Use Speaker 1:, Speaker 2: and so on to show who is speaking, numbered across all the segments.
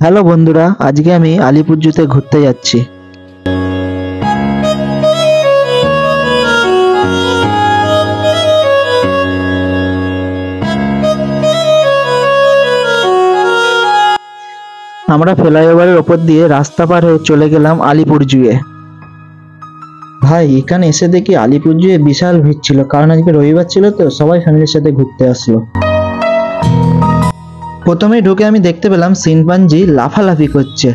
Speaker 1: Hello বন্ধুরা, আজকে আমি আলিপুর জুতে ঘুরতে যাচ্ছি। আমরা ফ্লাইওভারের ওপর দিয়ে রাস্তা পার হয়ে চলে গেলাম আলিপুর জুয়ে। ভাই, এখানে এসে দেখি আলিপুর জুয়ে বিশাল ভিড় ছিল, কারণ আজকে রবিবার ছিল তো সবাই ফ্যামিলির সাথে ঘুরতে আসলো। প্রথমেই ঢুকে আমি দেখতে পেলাম শিম্পাঞ্জি লাফালাফি করছে।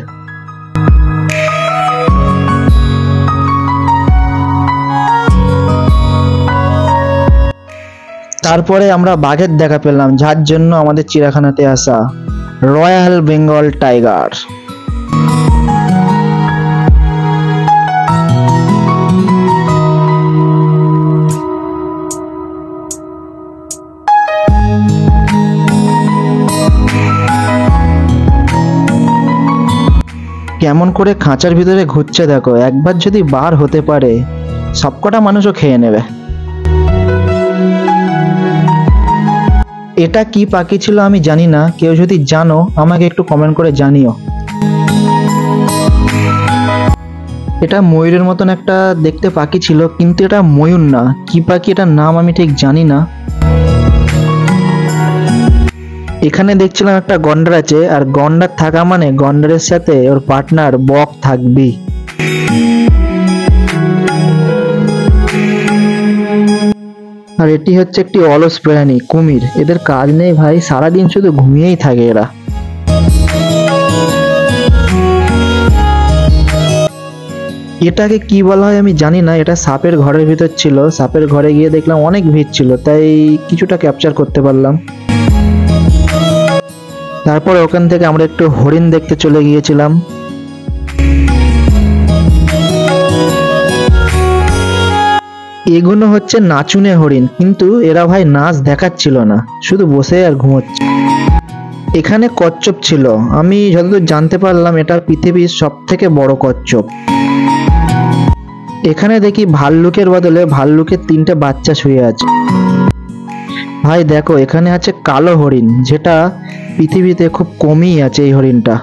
Speaker 1: তারপরে আমরা বাঘের দেখা পেলাম, যার জন্য আমাদের চিড়িয়াখানাতে আসা, রয়্যাল বেঙ্গল টাইগার। কেমন করে খাঁচার ভিতরে ঘুরছে দেখো, একবার যদি বার হতে পারে সবকটা মানুষও খেয়ে নেবে। এটা কি পাখি ছিল আমি জানি না, কেউ যদি জানো আমাকে একটু কমেন্ট করে জানিও। এটা ময়ূরের মতন একটা দেখতে পাখি ছিল, কিন্তু এটা ময়ূর না, কি পাখি এটার নাম আমি ঠিক জানি না। এখানে দেখছিলাম একটা গন্ডার আছে, আর গন্ডার থাকা মানে গন্ডারের সাথে ওর পার্টনার বক থাকবেই। আর এটি হচ্ছে একটি অলস প্রাণী, কুমির। এদের কাজ নেই ভাই, সারাদিন শুধু ঘুমিয়েই থাকে এরা। এটাকে কি বলা হয় আমি জানি না, এটা সাপের ঘরের ভিতর ছিল। সাপের ঘরে গিয়ে দেখলাম অনেক ভিড় ছিল, তাই কিছুটা ক্যাপচার করতে পারলাম। তারপর ওখান থেকে আমরা একটু হরিণ দেখতে চলে গিয়েছিলাম। এগুলো হচ্ছে নাচুনে হরিণ, কিন্তু এরা ভাই নাচ দেখাচ্ছিল না, শুধু বসে আর ঘুমোচ্ছে। এখানে কচ্ছপ ছিল, আমি যতদূর জানতে পারলাম এটা পৃথিবীর সব থেকে বড় কচ্ছপ। এখানে দেখি ভাল্লুকের বদলে ভাল্লুকের 3টে বাচ্চা শুয়ে আছে। ভাই দেখো, এখানে আছে কালো হরিণ, যেটা পৃথিবীতে খুব কমই আছে এই হরিণটা।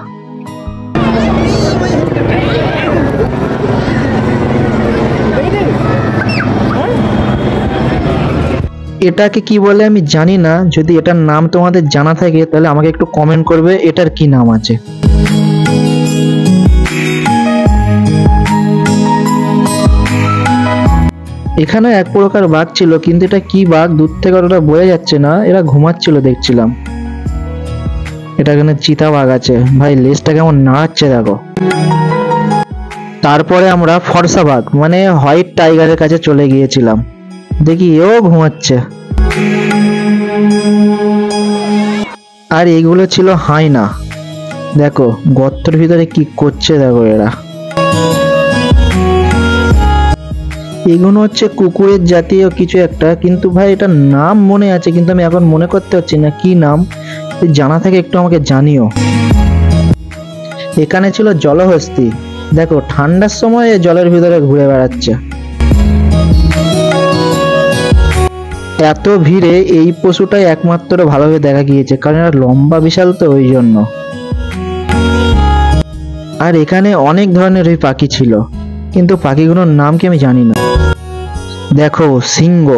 Speaker 1: এটাকে কি বলে আমি জানি না, যদি এটার নাম তোমাদের জানা থাকে তাহলে আমাকে একটু কমেন্ট করবে এটার কি নাম আছে। এখানে এক প্রকার বাঘ ছিল, কিন্তু এটা কি বাঘ দূর থেকে অতটা বোঝা যাচ্ছে না, এরা ঘুমাচ্ছিল দেখছিলাম। এটা এখানে চিতা বাঘ আছে, ভাই লেজটা কেমন নাড়াচ্ছে দেখো। তারপরে আমরা ফর্সা বাঘ মানে হোয়াইট টাইগারের কাছে চলে গিয়েছিলাম, দেখি এও ঘুমাচ্ছে। আর এগুলো ছিল হায়না, দেখো গর্তের ভিতরে কি করছে দেখো এরা। এগুলো হচ্ছে কুকুরের জাতীয় কিছু একটা, কিন্তু ভাই এটার নাম মনে আছে, কিন্তু আমি এখন মনে করতে পারছি না কি নাম। জানা থাকে একটু আমাকে জানিও। এখানে ছিল জলহস্তী, দেখো ঠান্ডার সময় জলের ভিতরে ঘুরে বেড়াচ্ছে। এত ভিড়ে এই পশুটাই একমাত্র ভালোভাবে দেখা গিয়েছে, কারণ এরা লম্বা বিশাল তো ওই জন্য। আর এখানে অনেক ধরনের ওই পাখি ছিল, কিন্তু পাখিগুলোর নাম কি আমি জানি না। দেখো সিংহ,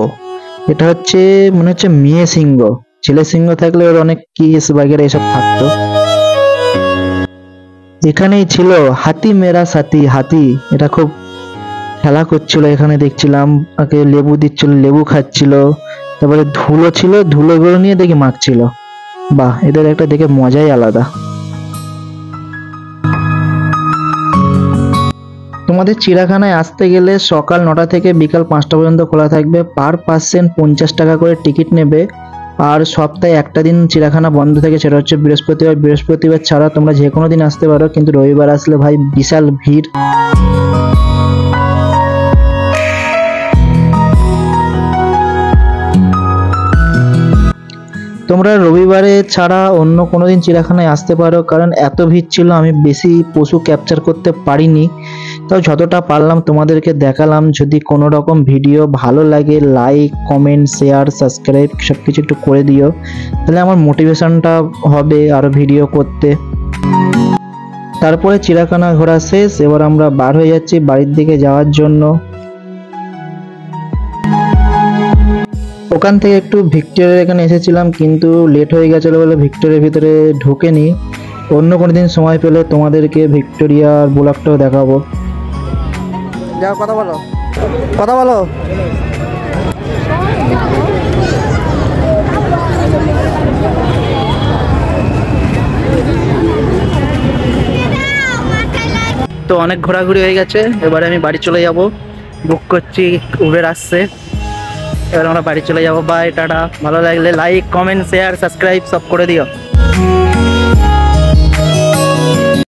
Speaker 1: এটা হচ্ছে মনে হচ্ছে মেয়ে সিংহ, ছেলে সিংহ থাকলে ওর অনেক কেস বাগেরা এসব থাকতো। এখানেই ছিল হাতি মেরা সাথী, হাতি এটা খুব খেলা করছিল। এখানে দেখছিলাম ওকে লেবু দিচ্ছিল, লেবু খাচ্ছিল। তারপরে ধুলো ছিল, ধুলোগুলো নিয়ে দেখি মাখছিল। বাহ, এদের একটা দেখে মজাই আলাদা। তোমাদের চিড়িয়াখানায় আসতে গেলে সকাল 9টা থেকে বিকাল 5টা পর্যন্ত খোলা থাকবে। পার পার্সন 50 টাকা করে টিকিট নেবে। আর সপ্তাহে একটা দিন চিড়িয়াখানা বন্ধ থাকে, সেটা হচ্ছে বৃহস্পতিবার। বৃহস্পতিবার ছাড়া তোমরা যে কোনো দিন আসতে পারো, কিন্তু রবিবার আসলে ভাই বিশাল ভিড়। তোমরা রবিবারে ছাড়া অন্য কোনো দিন চিড়িয়াখানায় আসতে পারো, কারণ এত ভিড় ছিল আমি বেশি পশু ক্যাপচার করতে পারিনি, তাও যতটা পারলাম তোমাদেরকে দেখালাম। যদি কোনো রকম ভিডিও ভালো লাগে লাইক কমেন্ট শেয়ার সাবস্ক্রাইব সবকিছু একটু করে দিও, তাহলে আমার মোটিভেশনটা হবে আরো ভিডিও করতে। তারপরে চিড়িয়াখানা ঘোরা শেষ, এবার আমরা বার হয়ে যাচ্ছি বাড়ির দিকে যাওয়ার জন্য। ওখান থেকে একটু ভিক্টোরিয়ার এখানে এসেছিলাম, কিন্তু লেট হয়ে গেছিলো বলে ভিক্টোরিয়ার ভিতরে ঢুকেনি। অন্য কোনো দিন সময় পেলে তোমাদেরকে ভিক্টোরিয়ার ব্লগটাও দেখাবো। যাও কথা বলো, কথা বলো। তো অনেক ঘোরাঘুরি হয়ে গেছে, এবারে আমি বাড়ি চলে যাব। বুক করছি, উবের আসছে, এবার আমরা বাড়ি চলে যাবো। বাই, টাটা। ভালো লাগলে লাইক, কমেন্ট, শেয়ার, সাবস্ক্রাইব সব করে দিও।